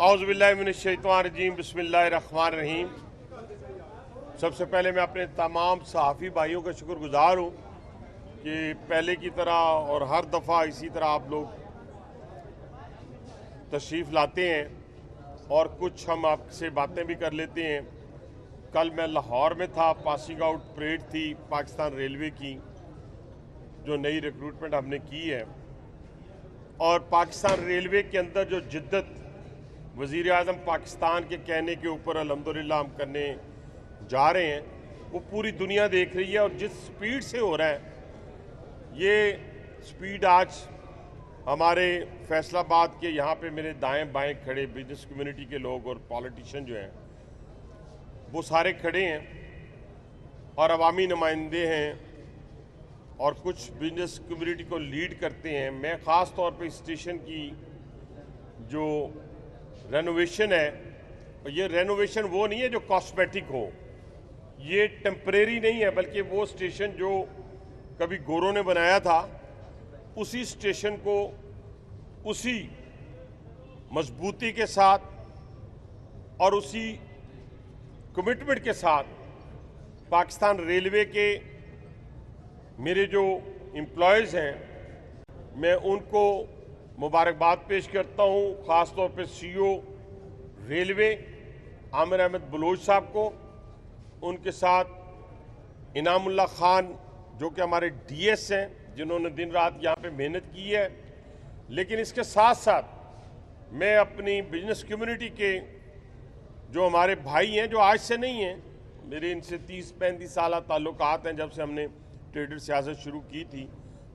औज़ुबिल्लाहिमिनश्शैतानिर्रजीम बिस्मिल्लाहिर्रहमानिर्रहीम। सबसे पहले मैं अपने तमाम सहाफ़ी भाइयों का शुक्रगुज़ार हूँ कि पहले की तरह और हर दफ़ा इसी तरह आप लोग तशरीफ़ लाते हैं और कुछ हम आपसे बातें भी कर लेते हैं। कल मैं लाहौर में था, पासिंग आउट परेड थी पाकिस्तान रेलवे की, जो नई रिक्रूटमेंट हमने की है, और पाकिस्तान रेलवे के अंदर जो जिद्दत वज़ीर आज़म पाकिस्तान के कहने के ऊपर अल्हम्दुलिल्लाह हम करने जा रहे हैं, वो पूरी दुनिया देख रही है। और जिस स्पीड से हो रहा है, ये स्पीड आज हमारे फैसलाबाद के यहाँ पे मेरे दाएं बाएं खड़े बिजनेस कम्युनिटी के लोग और पॉलिटिशियन जो हैं वो सारे खड़े हैं और अवामी नुमाइंदे हैं और कुछ बिजनेस कम्युनिटी को लीड करते हैं। मैं ख़ास तौर पे स्टेशन की जो रेनोवेशन है, ये रेनोवेशन वो नहीं है जो कॉस्मेटिक हो, ये टेम्परेरी नहीं है, बल्कि वो स्टेशन जो कभी गोरों ने बनाया था, उसी स्टेशन को उसी मजबूती के साथ और उसी कमिटमेंट के साथ पाकिस्तान रेलवे के मेरे जो एम्प्लॉयज़ हैं, मैं उनको मुबारकबाद पेश करता हूँ। ख़ास तौर पे सीईओ रेलवे आमिर अहमद बलोच साहब को, उनके साथ इनामुल्लाह खान जो कि हमारे डीएस हैं, जिन्होंने दिन रात यहाँ पे मेहनत की है। लेकिन इसके साथ साथ मैं अपनी बिजनेस कम्युनिटी के जो हमारे भाई हैं, जो आज से नहीं हैं, मेरे इनसे 30-35 साल ताल्लुकात हैं, जब से हमने ट्रेडर सियासत शुरू की थी।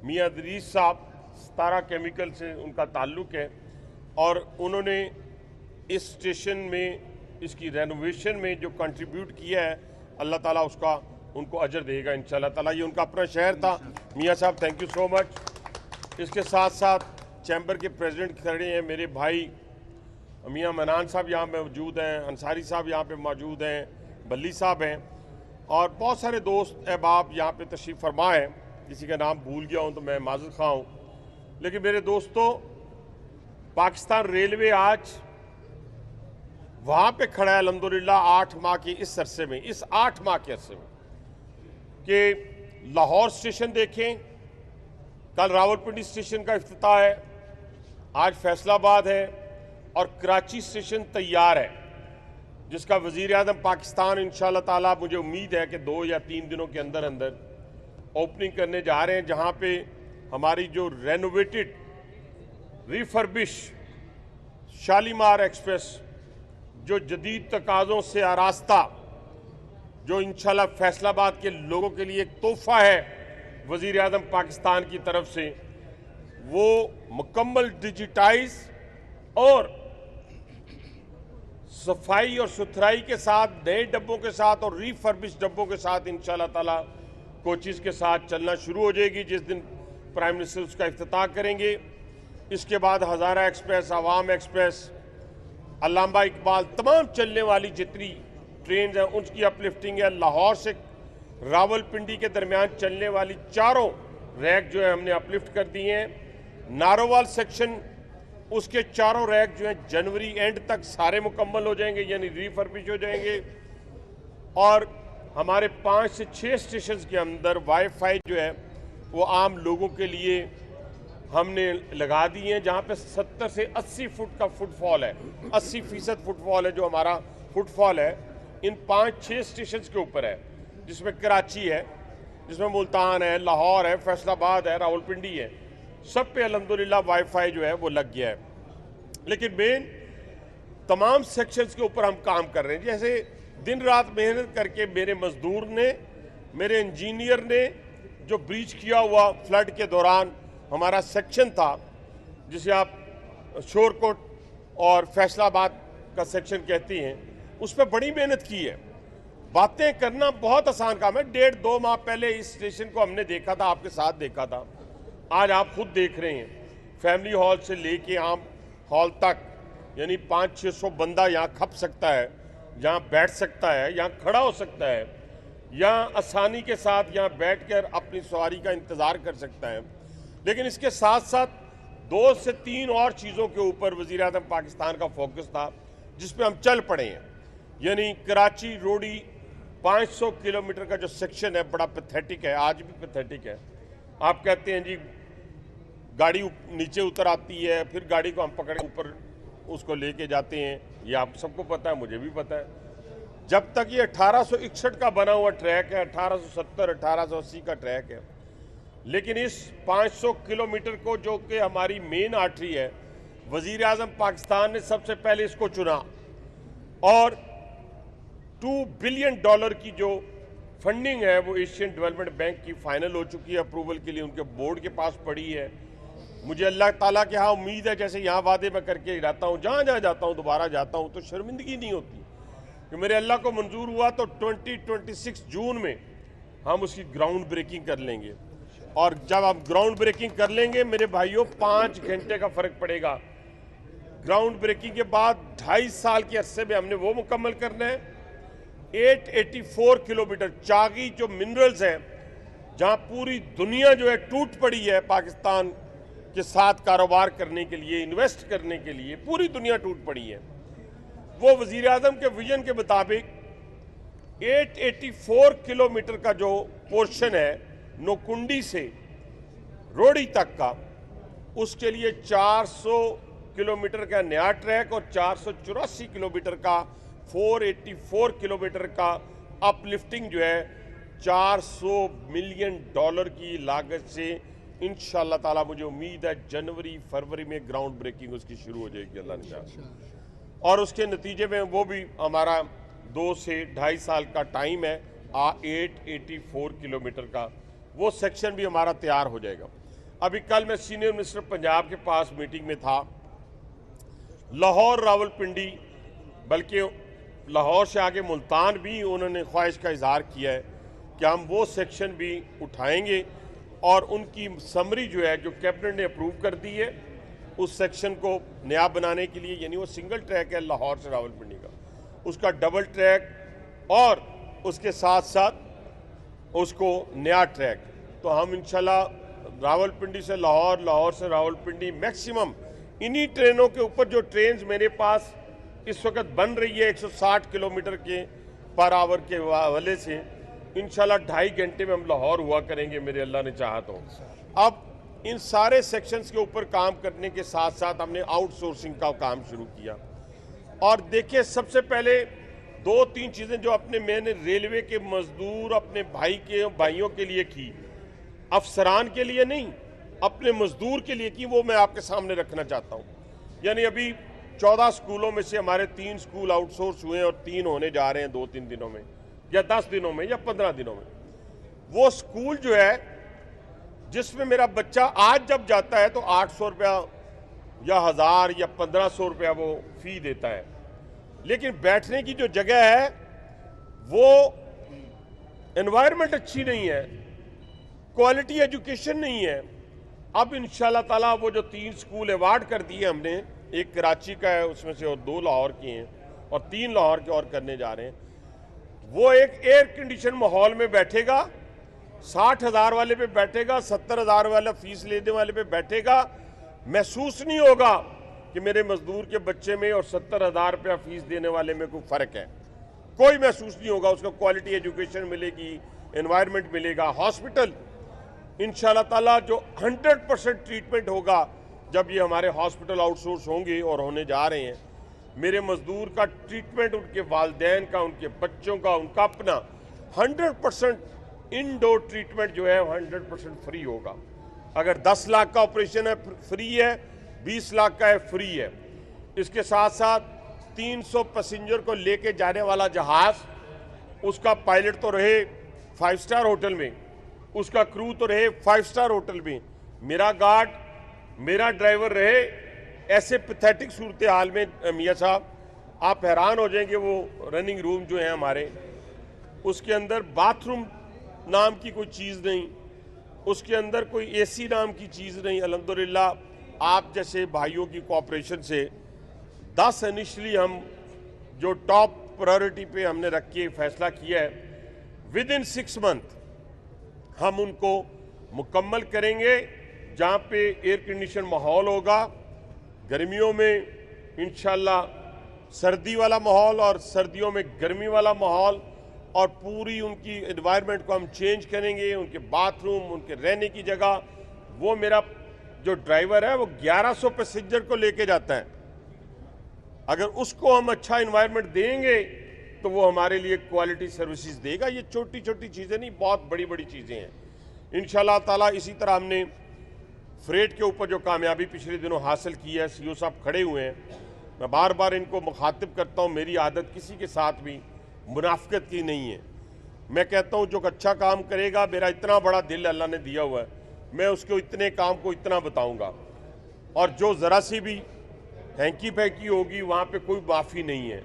मियां अदरीस साहब, सतारा केमिकल से उनका ताल्लुक़ है और उन्होंने इस स्टेशन में इसकी रेनोवेशन में जो कंट्रीब्यूट किया है, अल्लाह ताला उसका उनको अजर देगा इंशाल्लाह ताला। ये उनका अपना शहर था। मियां साहब, थैंक यू सो मच। इसके साथ साथ चैम्बर के प्रेसिडेंट खड़े हैं मेरे भाई मियां मनान साहब, यहाँ पे मौजूद हैं, अंसारी साहब यहाँ पे मौजूद हैं, बल्ली साहब हैं, और बहुत सारे दोस्त अहबाब यहाँ पे तशरीफ़ फरमा है। किसी का नाम भूल गया हूँ तो मैं माज़रत ख़्वाह हूँ। लेकिन मेरे दोस्तों, पाकिस्तान रेलवे आज वहाँ पे खड़ा है अल्हम्दुलिल्लाह 8 माह के इस अरसे में, इस 8 माह के अरसे में, कि लाहौर स्टेशन देखें, कल रावलपिंडी स्टेशन का इफ्तिताह है, आज फैसलाबाद है, और कराची स्टेशन तैयार है, जिसका वज़ीर आज़म पाकिस्तान इंशाअल्लाह ताला, मुझे उम्मीद है कि 2 या 3 दिनों के अंदर अंदर ओपनिंग करने जा रहे हैं, जहाँ पे हमारी जो रेनोवेटेड रिफर्बिश शालीमार एक्सप्रेस, जो जदीद तकाज़ों से आरास्ता, जो इंशाल्लाह फैसलाबाद के लोगों के लिए एक तोहफ़ा है वज़ीर आज़म पाकिस्तान की तरफ से, वो मुकम्मल डिजिटाइज और सफाई और सुथराई के साथ, नए डब्बों के साथ और रिफर्बिश डब्बों के साथ इंशाल्लाह ताला कोचेज़ के साथ चलना शुरू हो जाएगी, जिस दिन प्राइम मिनिस्टर उसका इफ्तिताह करेंगे। इसके बाद हज़ारा एक्सप्रेस, अवाम एक्सप्रेस, अल्लामा इकबाल, तमाम चलने वाली जितनी ट्रेन हैं उनकी अपलिफ्टिंग है। लाहौर से रावलपिंडी के दरमियान चलने वाली 4 रैक जो है हमने अपलिफ्ट कर दी हैं। नारोवाल सेक्शन, उसके 4 रैक जो हैं जनवरी एंड तक सारे मुकम्मल हो जाएंगे, यानी रिफर्बिश हो जाएंगे। और हमारे 5 से 6 स्टेशन के अंदर वाईफाई जो है वो आम लोगों के लिए हमने लगा दी हैं, जहाँ पे 70 से 80 फुट का फुटफॉल है, 80% फुटफॉल है जो हमारा फुटफॉल है, इन 5-6 स्टेशन के ऊपर है, जिसमें कराची है, जिसमें मुल्तान है, लाहौर है, फैसलाबाद है, रावलपिंडी है, सब पे अल्हम्दुलिल्लाह वाईफाई जो है वो लग गया है। लेकिन मेन तमाम सेक्शंस के ऊपर हम काम कर रहे हैं। जैसे दिन रात मेहनत करके मेरे मजदूर ने, मेरे इंजीनियर ने जो ब्रीच किया हुआ फ्लड के दौरान हमारा सेक्शन था, जिसे आप शोरकोट और फैसलाबाद का सेक्शन कहती हैं, उस पर बड़ी मेहनत की है। बातें करना बहुत आसान काम है। 1.5-2 माह पहले इस स्टेशन को हमने देखा था, आपके साथ देखा था, आज आप खुद देख रहे हैं। फैमिली हॉल से लेके आम हॉल तक, यानी 500-600 बंदा यहाँ खप सकता है, यहाँ बैठ सकता है, यहाँ खड़ा हो सकता है, यहाँ आसानी के साथ यहाँ बैठकर अपनी सवारी का इंतज़ार कर सकता है। लेकिन इसके साथ साथ 2 से 3 और चीज़ों के ऊपर वज़ीर-ए-आज़म पाकिस्तान का फोकस था जिस पे हम चल पड़े हैं। यानी कराची रोडी 500 किलोमीटर का जो सेक्शन है बड़ा पैथेटिक है, आज भी पैथेटिक है। आप कहते हैं जी गाड़ी नीचे उतर आती है, फिर गाड़ी को हम पकड़ ऊपर उसको लेके जाते हैं, ये आप सबको पता है, मुझे भी पता है। जब तक ये 1861 का बना हुआ ट्रैक है, 1870 1880 का ट्रैक है, लेकिन इस 500 किलोमीटर को जो कि हमारी मेन आर्टरी है, वज़ीर आज़म पाकिस्तान ने सबसे पहले इसको चुना और $2 बिलियन की जो फंडिंग है वो एशियन डेवलपमेंट बैंक की फाइनल हो चुकी है, अप्रूवल के लिए उनके बोर्ड के पास पड़ी है। मुझे अल्लाह ताला के यहाँ उम्मीद है, जैसे यहाँ वादे मैं करके ही रहता हूँ, जहाँ जहाँ जाता हूँ दोबारा जाता हूँ तो शर्मिंदगी नहीं होती कि मेरे अल्लाह को मंजूर हुआ तो 2026 जून में हम उसकी ग्राउंड ब्रेकिंग कर लेंगे। और जब आप ग्राउंड ब्रेकिंग कर लेंगे मेरे भाइयों, 5 घंटे का फर्क पड़ेगा। ग्राउंड ब्रेकिंग के बाद 2.5 साल के अरसे में हमने वो मुकम्मल करना है। 884 किलोमीटर चागी जो मिनरल्स हैं, जहां पूरी दुनिया जो है टूट पड़ी है पाकिस्तान के साथ कारोबार करने के लिए, इन्वेस्ट करने के लिए, पूरी दुनिया टूट पड़ी है। वो वजीर आजम के विजन के मुताबिक 884 किलोमीटर का जो पोर्शन है नोकुंडी से रोडी तक का, उसके लिए 400 किलोमीटर का नया ट्रैक और 484 किलोमीटर का 484 किलोमीटर का अपलिफ्टिंग जो है $400 मिलियन की लागत से इंशाअल्लाह ताला मुझे उम्मीद है जनवरी फरवरी में ग्राउंड ब्रेकिंग उसकी शुरू हो जाएगी अल्लाह ने चाहा। और उसके नतीजे में वो भी हमारा 2 से 2.5 साल का टाइम है। 884 किलोमीटर का वो सेक्शन भी हमारा तैयार हो जाएगा। अभी कल मैं सीनियर मिनिस्टर पंजाब के पास मीटिंग में था। लाहौर रावलपिंडी, बल्कि लाहौर से आगे मुल्तान भी उन्होंने ख्वाहिश का इजहार किया है कि हम वो सेक्शन भी उठाएंगे और उनकी समरी जो है जो कैबिनेट ने अप्रूव कर दी है उस सेक्शन को नया बनाने के लिए, यानी वो सिंगल ट्रैक है लाहौर से रावलपिंडी का, उसका डबल ट्रैक और उसके साथ साथ उसको नया ट्रैक। तो हम इंशाल्लाह रावलपिंडी से लाहौर, लाहौर से रावलपिंडी, मैक्सिमम इन्हीं ट्रेनों के ऊपर जो ट्रेन मेरे पास इस वक्त बन रही है 160 किलोमीटर के पर आवर के हवाले से, इंशाल्लाह 2.5 घंटे में हम लाहौर हुआ करेंगे मेरे अल्लाह ने चाहा तो। अब इन सारे सेक्शंस के ऊपर काम करने के साथ साथ हमने आउटसोर्सिंग का काम शुरू किया। और देखिए सबसे पहले 2-3 चीज़ें जो मैंने रेलवे के मजदूर अपने भाइयों के लिए की, अफसरान के लिए नहीं, अपने मजदूर के लिए की, वो मैं आपके सामने रखना चाहता हूँ। यानी अभी 14 स्कूलों में से हमारे 3 स्कूल आउटसोर्स हुए और 3 होने जा रहे हैं 2-3 दिनों में या 10 दिनों में या 15 दिनों में। वो स्कूल जो है जिसमें मेरा बच्चा आज जब जाता है तो 800 रुपया या 1000 या 1500 रुपया वो फी देता है, लेकिन बैठने की जो जगह है वो एनवायरनमेंट अच्छी नहीं है, क्वालिटी एजुकेशन नहीं है। अब इंशाल्लाह ताला वो जो 3 स्कूल अवार्ड कर दिए हमने, एक कराची का है उसमें से, और 2 लाहौर के हैं और 3 लाहौर के और करने जा रहे हैं। वो एक एयर कंडीशन माहौल में बैठेगा, 60,000 वाले पे बैठेगा, 70,000 वाला फीस लेने वाले पे बैठेगा। महसूस नहीं होगा कि मेरे मजदूर के बच्चे में और 70,000 रुपया फीस देने वाले में कोई फ़र्क है, कोई महसूस नहीं होगा। उसको क्वालिटी एजुकेशन मिलेगी, एनवायरनमेंट मिलेगा। हॉस्पिटल इंशाल्लाह ताला जो 100% ट्रीटमेंट होगा जब ये हमारे हॉस्पिटल आउटसोर्स होंगे और होने जा रहे हैं, मेरे मजदूर का ट्रीटमेंट, उनके वालिदैन का, उनके बच्चों का, उनका अपना 100% इनडोर ट्रीटमेंट जो है 100% फ्री होगा। अगर 10 लाख का ऑपरेशन है फ्री है, 20 लाख का है फ्री है। इसके साथ साथ 300 पैसेंजर को लेके जाने वाला जहाज, उसका पायलट तो रहे 5 स्टार होटल में, उसका क्रू तो रहे 5 स्टार होटल में, मेरा गार्ड, मेरा ड्राइवर रहे। ऐसे पैथेटिक सूरत हाल में मियाँ साहब आप हैरान हो जाएंगे, वो रनिंग रूम जो है हमारे, उसके अंदर बाथरूम नाम की कोई चीज़ नहीं, उसके अंदर कोई एसी नाम की चीज़ नहीं। अल्हम्दुलिल्लाह आप जैसे भाइयों की कोऑपरेशन से 10 इनिशियली हम जो टॉप प्रायोरिटी पे हमने रख के फैसला किया है, विद इन 6 मंथ हम उनको मुकम्मल करेंगे। जहाँ पे एयर कंडीशन माहौल होगा, गर्मियों में इंशाल्लाह सर्दी वाला माहौल और सर्दियों में गर्मी वाला माहौल, और पूरी उनकी एनवायरनमेंट को हम चेंज करेंगे, उनके बाथरूम, उनके रहने की जगह। वो मेरा जो ड्राइवर है वो 1100 पैसेंजर को लेके जाता है, अगर उसको हम अच्छा एनवायरनमेंट देंगे तो वो हमारे लिए क्वालिटी सर्विसेज देगा। ये छोटी छोटी चीज़ें नहीं, बहुत बड़ी बड़ी चीज़ें हैं। इंशाल्लाह ताला इसी तरह हमने फ्रेट के ऊपर जो कामयाबी पिछले दिनों हासिल की है, सीओ साहब खड़े हुए हैं, मैं बार बार इनको मुखातिब करता हूँ, मेरी आदत किसी के साथ भी मुनाफिकत की नहीं है। मैं कहता हूँ जो अच्छा काम करेगा, मेरा इतना बड़ा दिल अल्लाह ने दिया हुआ है, मैं उसको इतने काम को इतना बताऊँगा, और जो ज़रा सी भी हैंकी फैंकी होगी वहाँ पे कोई माफ़ी नहीं है।